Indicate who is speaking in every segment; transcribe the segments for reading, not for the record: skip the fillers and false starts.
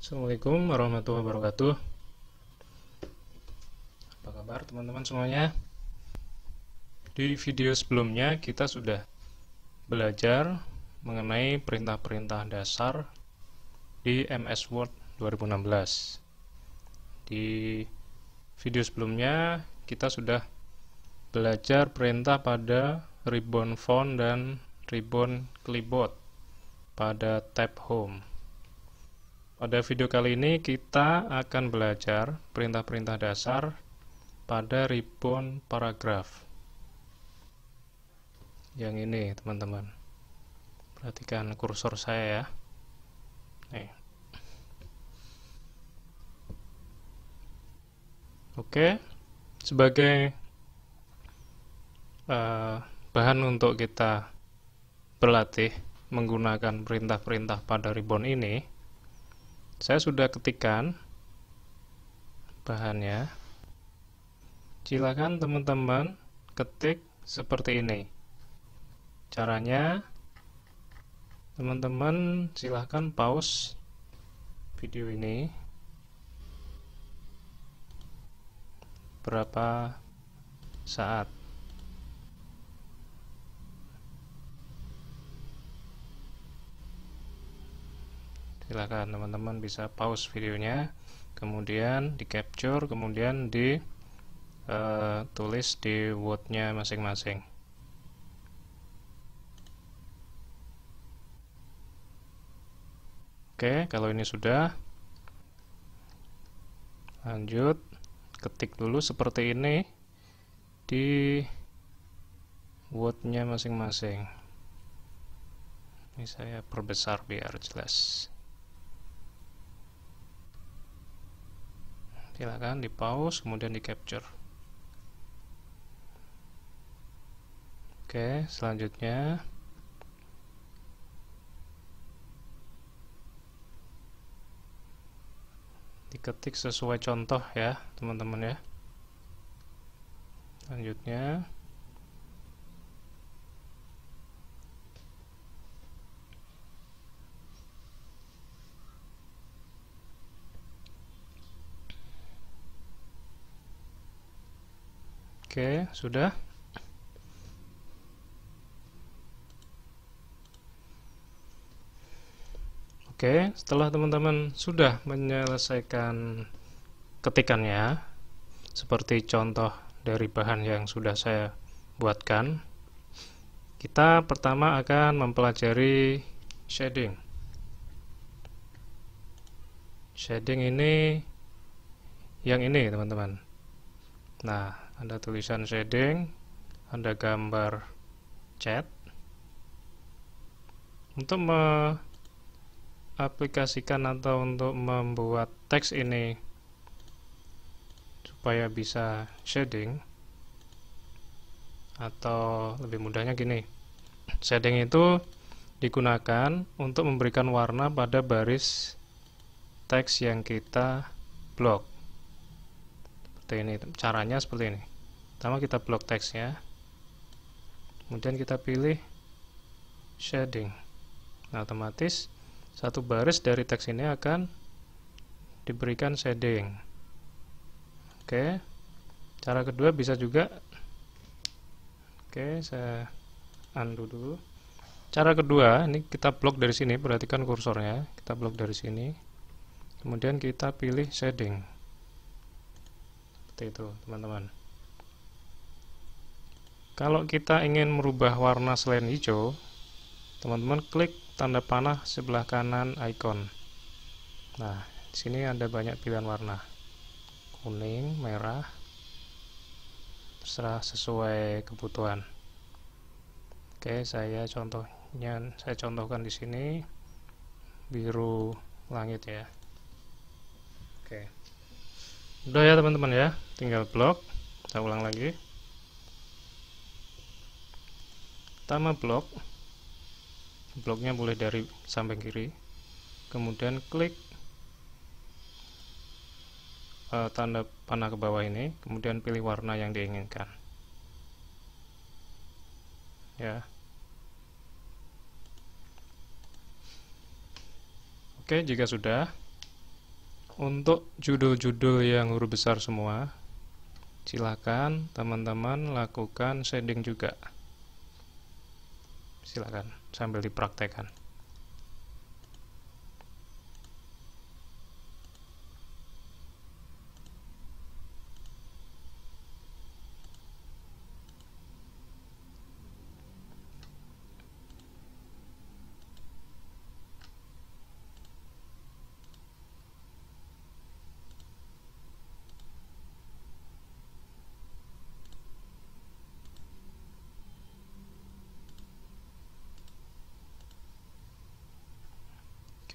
Speaker 1: Assalamualaikum warahmatullahi wabarakatuh. Apa kabar teman-teman semuanya? Di video sebelumnya kita sudah belajar mengenai perintah-perintah dasar di MS Word 2016. Di video sebelumnya kita sudah belajar perintah pada ribbon font dan ribbon clipboard pada tab home. Pada video kali ini kita akan belajar perintah-perintah dasar pada ribbon paragraf. Yang ini, teman-teman. Perhatikan kursor saya ya. Nih. Oke, sebagai bahan untuk kita berlatih menggunakan perintah-perintah pada ribbon ini, saya sudah ketikkan bahannya. Silakan teman-teman ketik seperti ini. Caranya, teman-teman silakan pause video ini berapa saat. Silakan teman-teman bisa pause videonya, kemudian di capture, kemudian di tulis di Word-nya masing-masing. Oke, kalau ini sudah, lanjut ketik dulu seperti ini di Word-nya masing-masing. Ini saya perbesar biar jelas. Silakan di pause, kemudian di capture. Oke, selanjutnya diketik sesuai contoh ya, teman-teman ya. Selanjutnya oke, sudah. Oke, setelah teman-teman sudah menyelesaikan ketikannya, seperti contoh dari bahan yang sudah saya buatkan, kita pertama akan mempelajari shading. Shading ini yang ini, teman-teman. Nah, ada tulisan shading, ada gambar cat. Untuk aplikasikan atau untuk membuat teks ini supaya bisa shading, atau lebih mudahnya gini, shading itu digunakan untuk memberikan warna pada baris teks yang kita blok. Seperti ini, caranya seperti ini. Pertama kita blok teksnya, kemudian kita pilih shading. Nah, otomatis satu baris dari teks ini akan diberikan shading. Oke, cara kedua bisa juga. Oke, saya undo dulu. Cara kedua, ini kita blok dari sini, perhatikan kursornya. Kita blok dari sini, kemudian kita pilih shading. Seperti itu, teman-teman. Kalau kita ingin merubah warna selain hijau, teman-teman klik tanda panah sebelah kanan icon. Nah, di sini ada banyak pilihan warna. Kuning, merah, terserah sesuai kebutuhan. Oke, saya contohkan di sini biru langit ya. Oke. Udah ya teman-teman ya, tinggal blok. Saya ulang lagi. Pertama bloknya boleh dari samping kiri, kemudian klik tanda panah ke bawah ini, kemudian pilih warna yang diinginkan ya. Oke, jika sudah, untuk judul-judul yang huruf besar semua, silakan teman-teman lakukan shading juga. Silakan sambil dipraktekkan.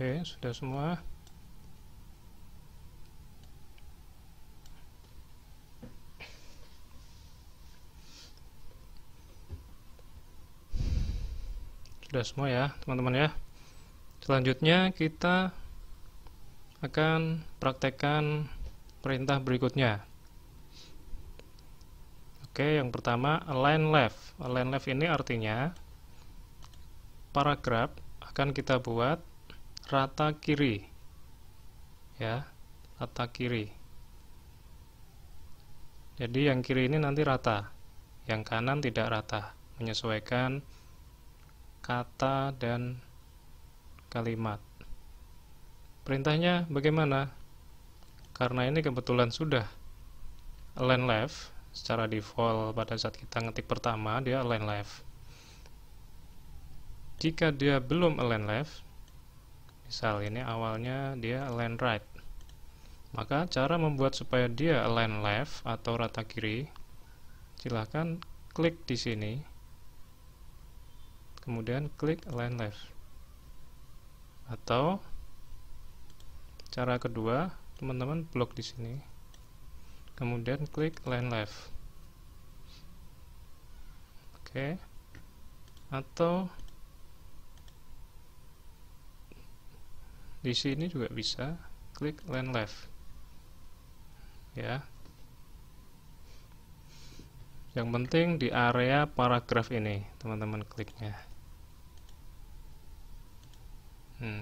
Speaker 1: Oke, sudah semua. Sudah semua ya, teman-teman ya. Selanjutnya kita akan praktekkan perintah berikutnya. Oke, yang pertama align left. Align left ini artinya paragraf akan kita buat rata kiri. Ya, rata kiri. Jadi yang kiri ini nanti rata, yang kanan tidak rata, menyesuaikan kata dan kalimat. Perintahnya bagaimana? Karena ini kebetulan sudah align left, secara default pada saat kita ngetik pertama dia align left. Jika dia belum align left, misal ini awalnya dia align right, maka cara membuat supaya dia align left atau rata kiri, silahkan klik di sini, kemudian klik align left. Atau cara kedua, teman-teman blok di sini, kemudian klik align left. Oke. Atau di sini juga bisa klik align left. Ya. Yang penting di area paragraf ini, teman-teman kliknya.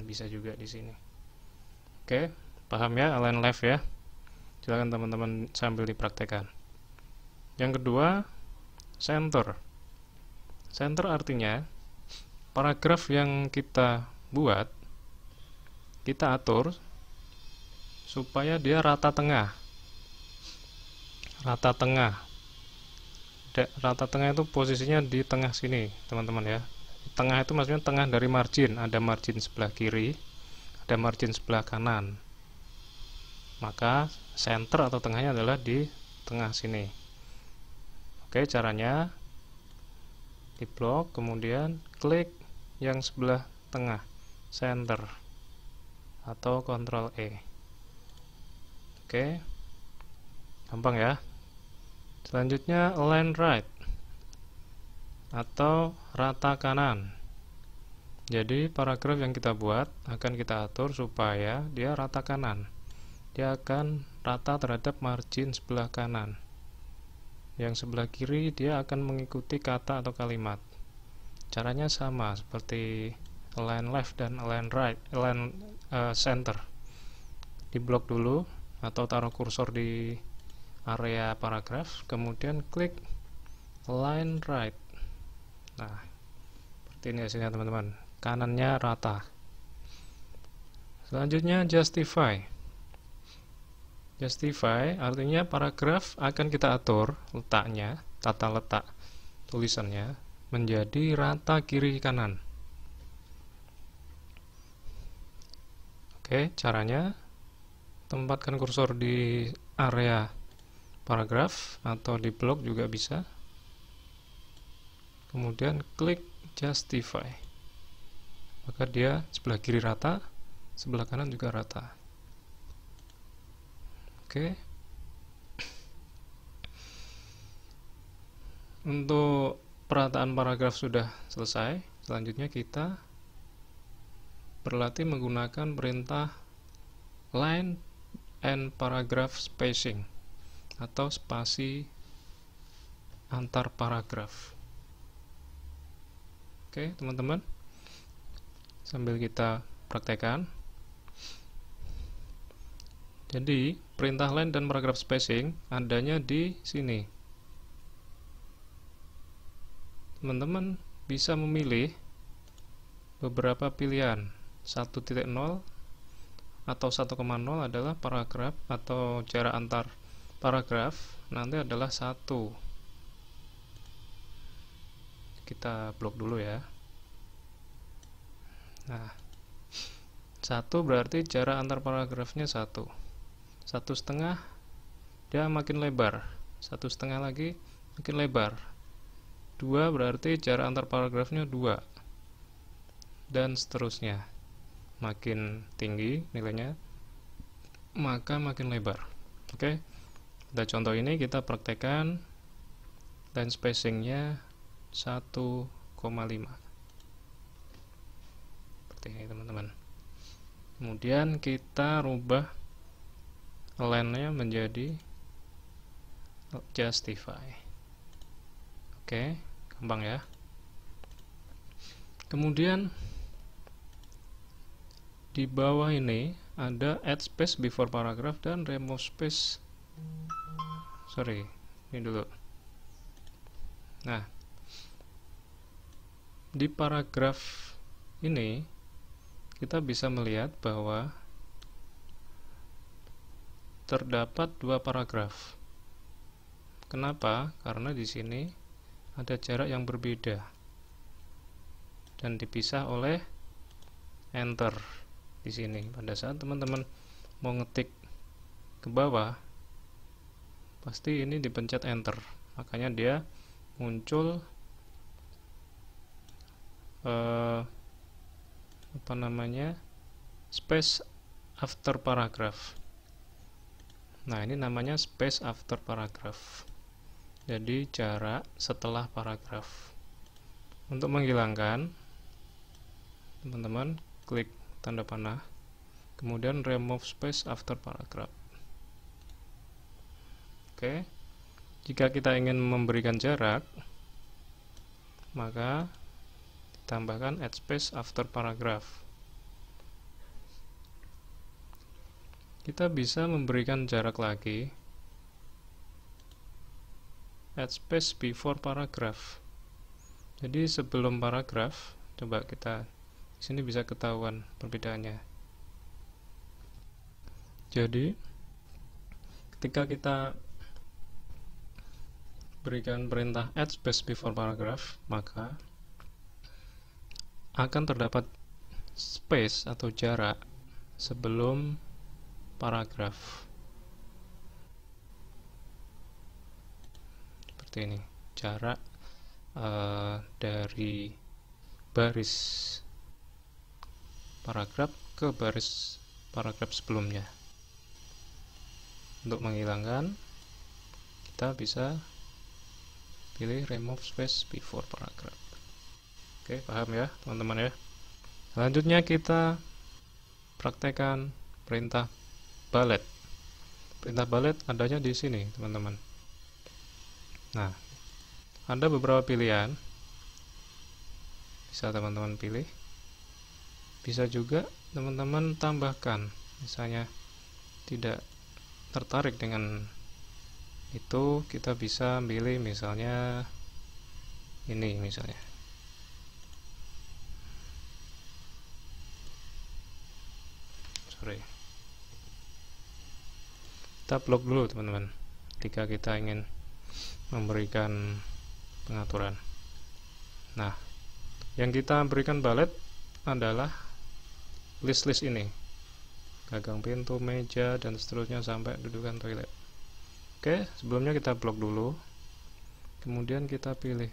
Speaker 1: Bisa juga di sini. Oke, paham ya align left ya? Silakan teman-teman sambil dipraktekkan. Yang kedua, center. Center artinya paragraf yang kita buat, kita atur supaya dia rata tengah. Rata tengah. Rata tengah itu posisinya di tengah sini, teman-teman ya. Tengah itu maksudnya tengah dari margin. Ada margin sebelah kiri, ada margin sebelah kanan. Maka center atau tengahnya adalah di tengah sini. Oke, caranya di blok, kemudian klik yang sebelah tengah, center, atau Ctrl E. Oke, gampang ya. Selanjutnya align right atau rata kanan. Jadi paragraf yang kita buat akan kita atur supaya dia rata kanan. Dia akan rata terhadap margin sebelah kanan. Yang sebelah kiri dia akan mengikuti kata atau kalimat. Caranya sama seperti align left dan align right, align center. Di blok dulu atau taruh kursor di area paragraf, kemudian klik align right. Nah, seperti ini hasilnya teman-teman. Kanannya rata. Selanjutnya justify. Justify artinya paragraf akan kita atur letaknya, tata letak tulisannya menjadi rata kiri kanan. Oke, caranya tempatkan kursor di area paragraf atau di blok juga bisa. Kemudian klik justify. Maka dia sebelah kiri rata, sebelah kanan juga rata. Oke. Untuk perataan paragraf sudah selesai. Selanjutnya kita berlatih menggunakan perintah line and paragraph spacing atau spasi antar paragraf. Oke, teman-teman, sambil kita praktekkan. Jadi perintah line dan paragraf spacing adanya di sini. Teman-teman bisa memilih beberapa pilihan. 1.0 atau 1,0 adalah paragraf atau jarak antar paragraf nanti adalah 1. Kita blok dulu ya. Nah, 1 berarti jarak antar paragrafnya 1. 1,5 dia makin lebar, 1,5 lagi makin lebar. 2 berarti jarak antar paragrafnya 2, dan seterusnya. Makin tinggi nilainya maka makin lebar. Oke, pada contoh ini kita praktekkan line spacingnya 1,5 seperti ini teman-teman. Kemudian kita rubah line-nya menjadi justify. Oke, gampang ya. Kemudian di bawah ini ada add space before paragraph dan remove space. Ini dulu. Nah, di paragraf ini kita bisa melihat bahwa terdapat 2 paragraf. Kenapa? Karena di sini ada jarak yang berbeda dan dipisah oleh enter di sini. Pada saat teman-teman mau ngetik ke bawah, pasti ini dipencet enter. Makanya dia muncul space after paragraph. Nah, ini namanya space after paragraph. Jadi jarak setelah paragraf. Untuk menghilangkan, teman-teman klik tanda panah, kemudian remove space after paragraph. Oke. Jika kita ingin memberikan jarak, maka ditambahkan add space after paragraph. Kita bisa memberikan jarak lagi, add space before paragraph. Jadi sebelum paragraf, coba kita di sini bisa ketahuan perbedaannya. Jadi ketika kita berikan perintah add space before paragraph, maka akan terdapat space atau jarak sebelum paragraf. Seperti ini, jarak dari baris paragraf ke baris paragraf sebelumnya. Untuk menghilangkan, kita bisa pilih remove space before paragraph. Oke, paham ya teman-teman ya. Selanjutnya kita praktekkan perintah bullet. Perintah bullet adanya di sini teman-teman. Nah, ada beberapa pilihan, bisa teman-teman pilih, bisa juga teman-teman tambahkan. Misalnya tidak tertarik dengan itu, kita bisa pilih misalnya ini misalnya. Kita blok dulu teman-teman ketika kita ingin memberikan pengaturan. Nah, yang kita berikan bullet adalah list-list ini, gagang pintu, meja, dan seterusnya sampai dudukan toilet. Oke, sebelumnya kita blok dulu, kemudian kita pilih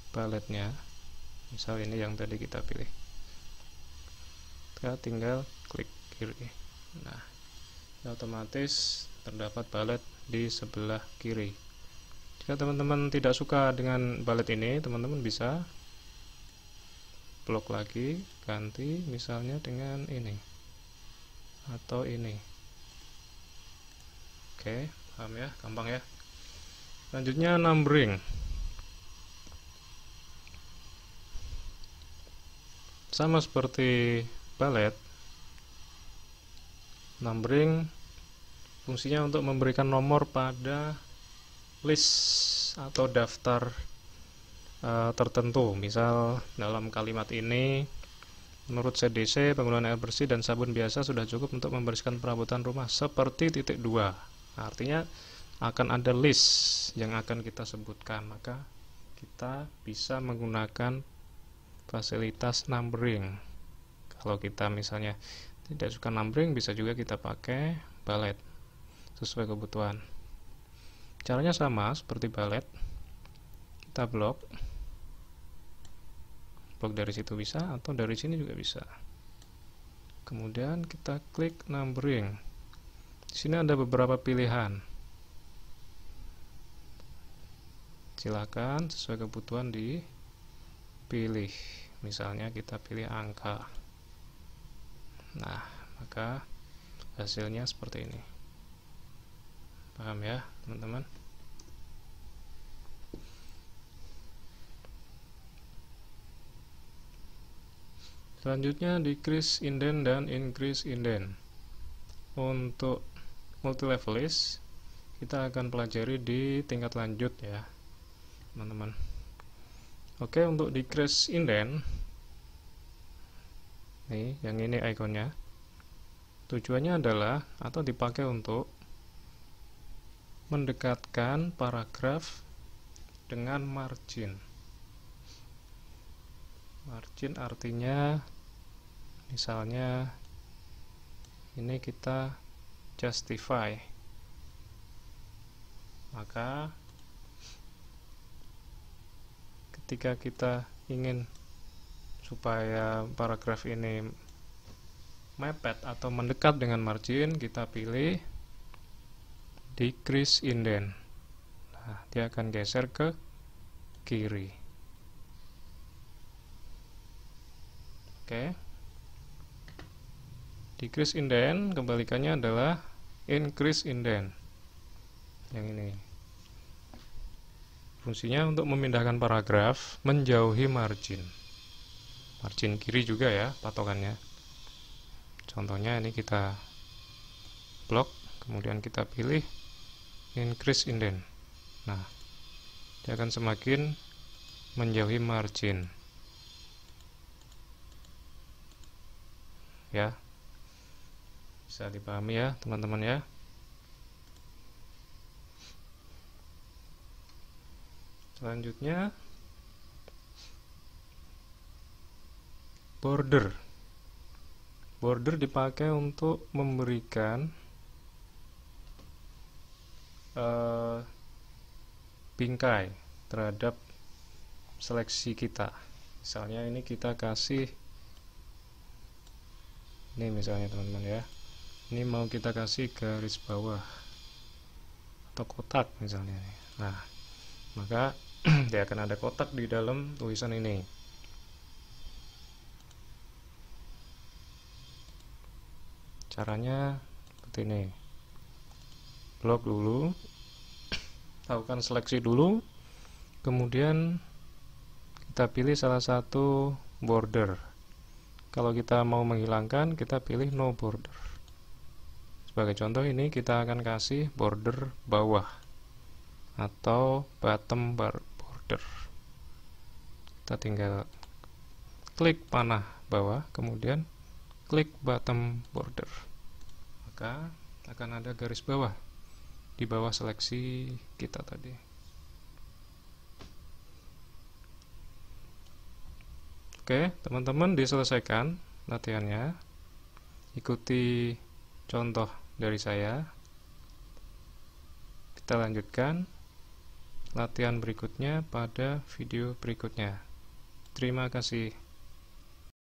Speaker 1: bulletnya, misal ini yang tadi kita pilih. Kita tinggal klik kiri. Nah, otomatis terdapat bullet di sebelah kiri. Jika teman-teman tidak suka dengan bullet ini, teman-teman bisa blok lagi, ganti misalnya dengan ini atau ini. Oke, paham ya, gampang ya. Selanjutnya numbering. Sama seperti bullet, Numbering fungsinya untuk memberikan nomor pada list atau daftar tertentu. Misal dalam kalimat ini, menurut CDC penggunaan air bersih dan sabun biasa sudah cukup untuk membersihkan perabotan rumah seperti titik 2. Artinya akan ada list yang akan kita sebutkan, maka kita bisa menggunakan fasilitas numbering. Kalau kita misalnya tidak suka numbering, bisa juga kita pakai bullet sesuai kebutuhan. Caranya sama seperti bullet, kita blok dari situ bisa, atau dari sini juga bisa. Kemudian kita klik numbering. Di sini ada beberapa pilihan. Silakan sesuai kebutuhan dipilih. Misalnya kita pilih angka. Nah, maka hasilnya seperti ini. Paham ya, teman-teman? Selanjutnya decrease indent dan increase indent. Untuk multi-level list kita akan pelajari di tingkat lanjut ya, teman-teman. Oke, untuk decrease indent, nih yang ini ikonnya, tujuannya adalah atau dipakai untuk mendekatkan paragraf dengan margin. Margin artinya misalnya ini kita justify, maka ketika kita ingin supaya paragraf ini mepet atau mendekat dengan margin, kita pilih decrease indent. Nah, dia akan geser ke kiri. Oke. Decrease indent kebalikannya adalah increase indent. Yang ini. Fungsinya untuk memindahkan paragraf menjauhi margin. Margin kiri juga ya patokannya. Contohnya ini kita blok, kemudian kita pilih increase indent. Nah, dia akan semakin menjauhi margin. Ya, bisa dipahami ya teman-teman ya. Selanjutnya border. Border dipakai untuk memberikan bingkai terhadap seleksi kita. Misalnya ini kita kasih, ini misalnya teman-teman ya, ini mau kita kasih garis bawah atau kotak misalnya. Nah, maka dia akan ada kotak di dalam tulisan ini. Caranya seperti ini. Blok dulu, lakukan seleksi dulu, kemudian kita pilih salah satu border. Kalau kita mau menghilangkan, kita pilih no border. Sebagai contoh ini kita akan kasih border bawah atau bottom border. Kita tinggal klik panah bawah, kemudian klik bottom border. Maka akan ada garis bawah di bawah seleksi kita tadi. Oke, teman-teman diselesaikan latihannya. Ikuti contoh dari saya. Kita lanjutkan latihan berikutnya pada video berikutnya. Terima kasih.